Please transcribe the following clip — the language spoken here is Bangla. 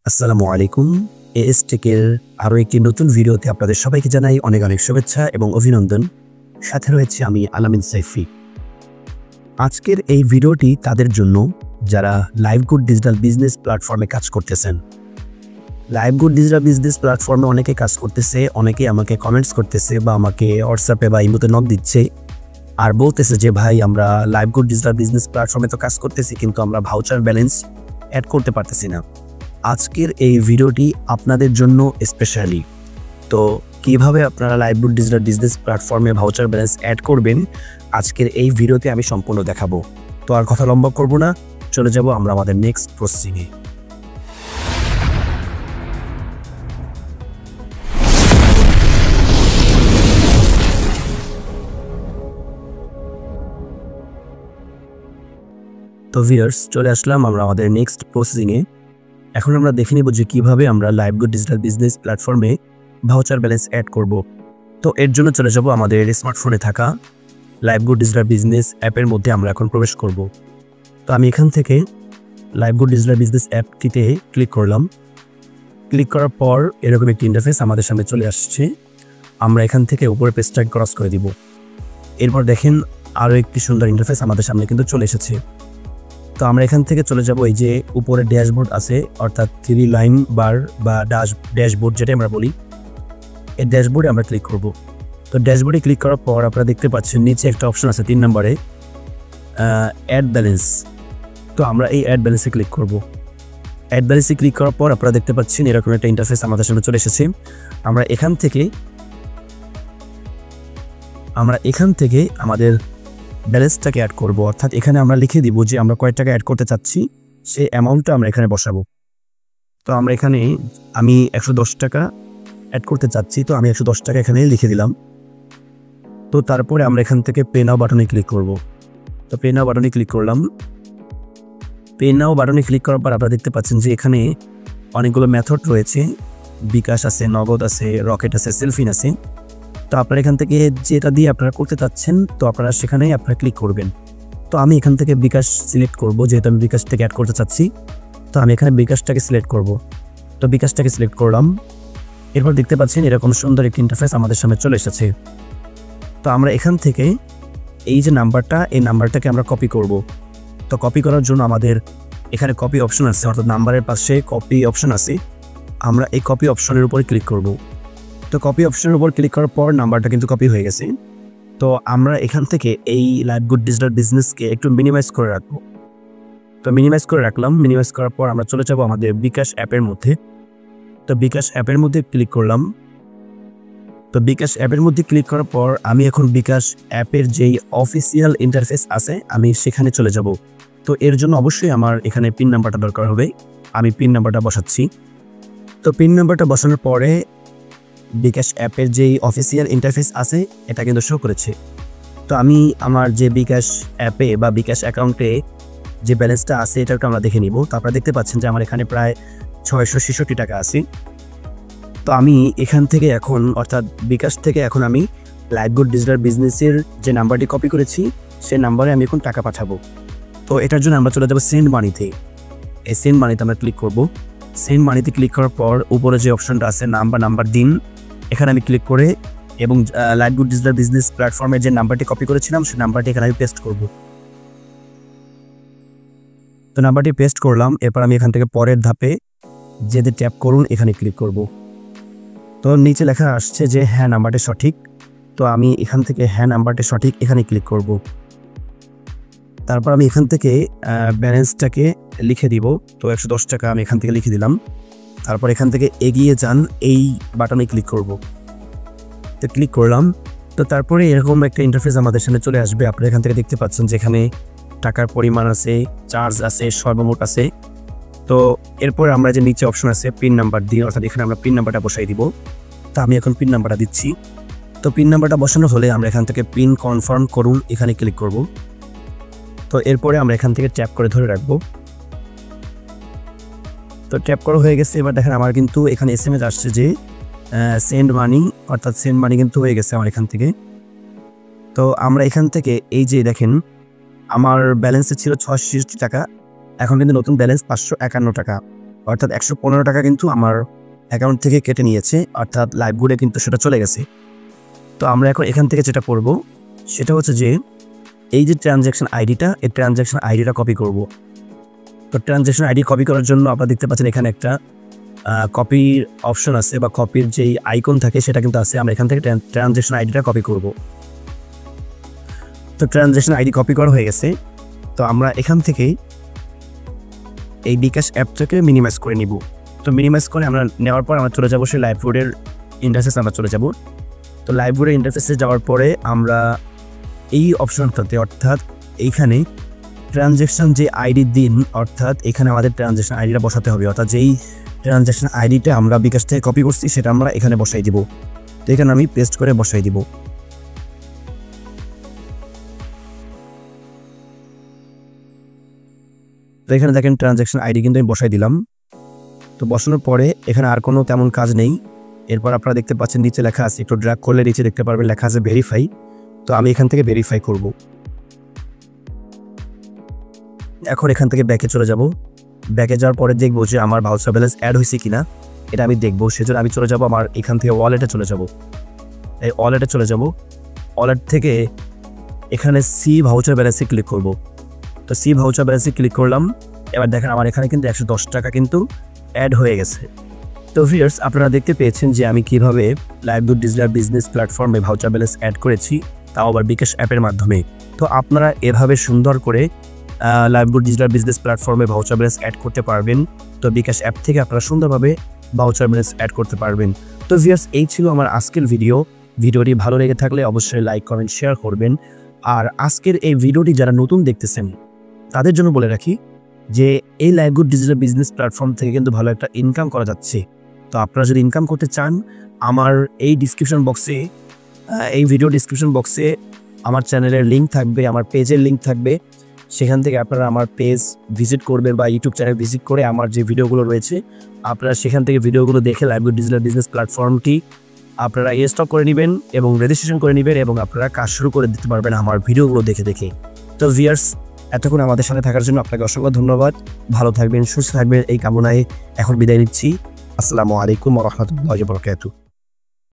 আসসালামু আলাইকুম। এএস টেকের আরও একটি নতুন ভিডিওতে আপনাদের সবাইকে জানাই অনেক অনেক শুভেচ্ছা এবং অভিনন্দন। সাথে রয়েছে আমি আলামিন সাইফি। আজকের এই ভিডিওটি তাদের জন্য যারা লাইভগুড ডিজিটাল বিজনেস প্ল্যাটফর্মে কাজ করতেছেন। লাইভগুড ডিজিটাল বিজনেস প্ল্যাটফর্মে অনেকে কাজ করতেছে, অনেকে আমাকে কমেন্টস করতেছে বা আমাকে হোয়াটসঅ্যাপে বা ইমোতে নক দিচ্ছে আর বলতেছে যে ভাই আমরা লাইভগুড ডিজিটাল বিজনেস প্ল্যাটফর্মে তো কাজ করতেছি কিন্তু আমরা ভাউচার ব্যালেন্স অ্যাড করতে পারতেছি না। আজকের এই ভিডিওটি আপনাদের জন্য স্পেশালি। তো কিভাবে আপনারা লাইভগুড ডিজিটাল বিজনেস প্ল্যাটফর্মে ভাউচার ব্যালেন্স অ্যাড করবেন আজকের এই ভিডিওতে আমি সম্পূর্ণ দেখাবো। তো আর কথা লম্বা করব না, চলে যাব আমরা আমাদের নেক্সট প্রসেসিংয়ে। তো ভিউয়ার্স, চলে আসলাম আমরা আমাদের নেক্সট প্রসেসিংয়ে। এখন আমরা দেখে নেব যে কীভাবে আমরা লাইভগুড ডিজিটাল বিজনেস প্ল্যাটফর্মে ভাউচার ব্যালেন্স অ্যাড করব। তো এর জন্য চলে যাব আমাদের স্মার্টফোনে থাকা লাইভগুড ডিজিটাল বিজনেস অ্যাপের মধ্যে আমরা এখন প্রবেশ করব। তো আমি এখান থেকে লাইভগুড ডিজিটাল বিজনেস অ্যাপটিতে ক্লিক করলাম। ক্লিক করার পর এরকম একটি ইন্টারফেস আমাদের সামনে চলে আসছে। আমরা এখান থেকে উপরে পেজটা ক্রস করে দিব। এরপর দেখেন আরও একটি সুন্দর ইন্টারফেস আমাদের সামনে কিন্তু চলে এসেছে। তো আমরা এখান থেকে চলে যাব এই যে উপরে ড্যাশবোর্ড আছে, অর্থাৎ 3 লাইন বার বা ড্যাশবোর্ড যেটা আমরা বলি, এই ড্যাশবোর্ডে আমরা ক্লিক করব। তো ড্যাশবোর্ডে ক্লিক করার পর আপনারা দেখতে পাচ্ছেন নিচে একটা অপশন আছে 3 নম্বরে, অ্যাড ব্যালেন্স। তো আমরা এই অ্যাড ব্যালেন্সে ক্লিক করব। অ্যাড ব্যালেন্সে ক্লিক করার পর আপনারা দেখতে পাচ্ছেন এরকম একটা ইন্টারফেস আমাদের সামনে চলে এসেছে। আমরা এখান থেকে আমাদের ব্যালেন্সটাকে অ্যাড করব, অর্থাৎ এখানে আমরা লিখে দিব যে আমরা কয় টাকা অ্যাড করতে চাচ্ছি, সেই অ্যামাউন্টটা আমরা এখানে বসাবো। তো আমরা এখানে আমি 110 টাকা অ্যাড করতে চাচ্ছি, তো আমি 110 টাকা এখানে লিখে দিলাম। তো তারপরে আমরা এখান থেকে পে নাও বাটনে ক্লিক করব। তো পে নাও বাটনে ক্লিক করলাম। পে নাও বাটনে ক্লিক করার পর আপনারা দেখতে পাচ্ছেন যে এখানে অনেকগুলো মেথড রয়েছে, বিকাশ আছে, নগদ আছে, রকেট আছে, সেলফিন আছে। তো আপনারা এখান থেকে যেটা দিয়ে আপনারা করতে চাচ্ছেন তো আপনারা সেখানেই আপনারা ক্লিক করবেন। তো আমি এখান থেকে বিকাশ সিলেক্ট করব, যেহেতু আমি বিকাশ থেকে অ্যাড করতে চাচ্ছি। তো আমি এখানে বিকাশটাকে সিলেক্ট করব। তো বিকাশটাকে সিলেক্ট করলাম। এরপর দেখতে পাচ্ছেন এরকম সুন্দর একটি ইন্টারফেস আমাদের সামনে চলে এসেছে। তো আমরা এখান থেকে এই যে নাম্বারটা, এই নাম্বারটাকে আমরা কপি করব। তো কপি করার জন্য আমাদের এখানে কপি অপশন আছে, অর্থাৎ নাম্বারের পাশে কপি অপশন আছে। আমরা এই কপি অপশনের উপরে ক্লিক করব। তো কপি অপশনের উপর ক্লিক করার পর নাম্বারটা কিন্তু কপি হয়ে গেছে। তো আমরা এখান থেকে এই লাইভগুড ডিজিটাল বিজনেসকে একটু মিনিমাইজ করে রাখবো। তো মিনিমাইজ করে রাখলাম। মিনিমাইজ করার পর আমরা চলে যাব আমাদের বিকাশ অ্যাপের মধ্যে। তো বিকাশ অ্যাপের মধ্যে ক্লিক করলাম। তো বিকাশ অ্যাপের মধ্যে ক্লিক করার পর আমি এখন বিকাশ অ্যাপের যেই অফিসিয়াল ইন্টারফেস আছে আমি সেখানে চলে যাব। তো এর জন্য অবশ্যই আমার এখানে পিন নাম্বারটা দরকার হবে। আমি পিন নাম্বারটা বসাচ্ছি। তো পিন নাম্বারটা বসানোর পরে বিকাশ অ্যাপের যেই অফিসিয়াল ইন্টারফেস আছে এটা কিন্তু শো করেছে। তো আমি আমার যে বিকাশ অ্যাপে বা বিকাশ অ্যাকাউন্টে যে ব্যালেন্সটা আছে এটাকে আমরা দেখে নিব। তো আপনারা দেখতে পাচ্ছেন যে আমার এখানে প্রায় 666 টাকা আছে। তো আমি এখান থেকে এখন, অর্থাৎ বিকাশ থেকে এখন আমি লাইভগুড ডিজিটাল বিজনেসের যে নাম্বারটি কপি করেছি সেই নাম্বারে আমি এখন টাকা পাঠাবো। তো এটার জন্য আমরা চলে যাব সেন্ড মানিতে। এই সেন্ড মানিতে আমরা ক্লিক করব। সেন্ড মানিতে ক্লিক করার পর উপরে যে অপশনটা আছে নাম্বার দিন, এখানে আমি ক্লিক করে এবং লাইভগুড ডিজিটাল বিজনেস প্ল্যাটফর্মের যে নাম্বারটি কপি করেছিলাম সেই নাম্বারটি এখানে আমি পেস্ট করব। তো নাম্বারটি পেস্ট করলাম। এরপর আমি এখান থেকে পরের ধাপে যেতে ট্যাপ করুন, এখানে ক্লিক করব। তো নিচে লেখা আসছে যে হ্যাঁ নাম্বারটি সঠিক। তো আমি এখান থেকে হ্যাঁ নাম্বারটি সঠিক এখানে ক্লিক করব। তারপর আমি এখান থেকে ব্যালেন্সটাকে লিখে দিব। তো 110 টাকা আমি এখান থেকে লিখে দিলাম। তারপর এখান থেকে এগিয়ে যান এই বাটনে ক্লিক করব। তো ক্লিক করলাম। তো তারপরে এরকম একটা ইন্টারফেস আমাদের সামনে চলে আসবে। আপনারা এখান থেকে দেখতে পাচ্ছেন যে এখানে টাকার পরিমাণ আছে, চার্জ আছে, সর্বমোট আছে। তো এরপর আমরা যে নিচে অপশন আছে পিন নাম্বার দিন, অর্থাৎ এখানে আমরা পিন নাম্বারটা বসাই দিব। তো আমি এখন পিন নাম্বারটা দিচ্ছি। তো পিন নাম্বারটা বসানো হলে আমরা এখান থেকে পিন কনফার্ম করুন এখানে ক্লিক করব। তো এরপরে আমরা এখান থেকে ট্যাপ করে ধরে রাখবো। তো ট্যাপ করা হয়ে গেছে। এবার দেখেন আমার কিন্তু এখানে SMS আসছে যে সেন্ড মানি, অর্থাৎ সেন্ড মানি কিন্তু হয়ে গেছে আমার এখান থেকে। তো আমরা এখান থেকে এই যে দেখেন আমার ব্যালেন্সে ছিল 666 টাকা, এখন কিন্তু নতুন ব্যালেন্স 551 টাকা। অর্থাৎ 115 টাকা কিন্তু আমার অ্যাকাউন্ট থেকে কেটে নিয়েছে, অর্থাৎ লাইভগুডে কিন্তু সেটা চলে গেছে। তো আমরা এখন এখান থেকে যেটা করব সেটা হচ্ছে যে এই যে ট্রানজ্যাকশন আইডিটা, এই ট্রানজ্যাকশন আইডিটা কপি করব। তো ট্রানজ্যাকশন আইডি কপি করার জন্য আপনারা দেখতে পাচ্ছেন এখানে একটা কপির অপশন আছে বা কপির যেই আইকন থাকে সেটা কিন্তু আছে। আমরা এখান থেকে ট্রানজ্যাকশন আইডিটা কপি করব। তো ট্রানজ্যাকশন আইডি কপি করা হয়ে গেছে। তো আমরা এখান থেকে এই বিকাশ অ্যাপটাকে মিনিমাইজ করে নিব। তো মিনিমাইজ করে আমরা নেওয়ার পর আমরা চলে যাবো সেই লাইভবোর্ডের ইন্টারফেসে আমরা চলে যাব। তো লাইভবোর্ডের ইন্টারফেসে যাওয়ার পরে আমরা এই অপশনটাতে, অর্থাৎ এইখানে ট্রানজ্যাকশন যে আইডি দিন, অর্থাৎ এখানে আমাদের ট্রানজ্যাকশন আইডিটা বসাতে হবে। অর্থাৎ যেই ট্রানজ্যাকশন আইডিটা আমরা বিকাশ থেকে কপি করছি সেটা আমরা এখানে বসাই দিব। তো এখানে আমি পেস্ট করে বসাই দিব। তো এখানে দেখেন ট্রানজ্যাকশন আইডি কিন্তু আমি বসাই দিলাম। তো বসানোর পরে এখানে আর কোনো তেমন কাজ নেই। এরপর আপনারা দেখতে পাচ্ছেন নিচে লেখা আছে, একটু ড্র্যাগ করলে নিচে দেখতে পারবেন লেখা আছে ভেরিফাই। তো আমি এখান থেকে ভেরিফাই করব। এখন এখান থেকে ব্যাকে চলে যাব। ব্যাকে যাওয়ার পরে দেখবো যে আমার ভাউচার ব্যালেন্স অ্যাড হয়েছে কিনা, এটা আমি দেখবো। সেজন্য আমি চলে যাব আমার এখান থেকে ওয়ালেটে চলে যাব। এই ওয়ালেটে চলে যাব। ওয়ালেট থেকে এখানে সি ভাউচার ব্যালেন্সে ক্লিক করব। তো সি ভাউচার ব্যালেন্সে ক্লিক করলাম। এবার দেখেন আমার এখানে কিন্তু 110 টাকা কিন্তু অ্যাড হয়ে গেছে। তো ভিউয়ার্স, আপনারা দেখতে পেয়েছেন যে আমি কিভাবে লাইভগুড ডিজিটাল বিজনেস প্ল্যাটফর্মে ভাউচার ব্যালেন্স অ্যাড করেছি, তাও আবার বিকাশ অ্যাপের মাধ্যমে। তো আপনারা এভাবে সুন্দর করে লাইভগুড ডিজিটাল বিজনেস প্ল্যাটফর্মে ভাউচার ব্যালেন্স অ্যাড করতে পারবেন। তো বিকাশ অ্যাপ থেকে আপনারা সুন্দরভাবে ভাউচার ব্যালেন্স অ্যাড করতে পারবেন। তো ভিউয়ার্স, এই ছিল আমার আজকের ভিডিওটি ভালো লেগে থাকলে অবশ্যই লাইক, কমেন্ট, শেয়ার করবেন। আর আজকের এই ভিডিওটি যারা নতুন দেখতেছেন তাদের জন্য বলে রাখি যে এই লাইভগুড ডিজিটাল বিজনেস প্ল্যাটফর্ম থেকে কিন্তু ভালো একটা ইনকাম করা যাচ্ছে। তো আপনারা যদি ইনকাম করতে চান, আমার এই ডিসক্রিপশন বক্সে, এই ভিডিও ডিসক্রিপশন বক্সে আমার চ্যানেলের লিঙ্ক থাকবে, আমার পেজের লিঙ্ক থাকবে। সেখান থেকে আপনারা আমার পেজ ভিজিট করবেন বা ইউটিউব চ্যানেল ভিজিট করে আমার যে ভিডিওগুলো রয়েছে আপনারা সেখান থেকে ভিডিওগুলো দেখে লাইভগুড ডিজিটাল বিজনেস প্ল্যাটফর্মটি আপনারা ইনস্টল করে নেবেন এবং রেজিস্ট্রেশন করে নেবেন এবং আপনারা কাজ শুরু করে দিতে পারবেন আমার ভিডিওগুলো দেখে দেখে। তো ভিউয়ার্স, এতক্ষণ আমাদের সাথে থাকার জন্য আপনাকে অসংখ্য ধন্যবাদ। ভালো থাকবেন, সুস্থ থাকবেন এই কামনায় এখন বিদায় নিচ্ছি। আসসালামু আলাইকুম ওয়া রাহমাতুল্লাহি ওয়া বারাকাতুহু।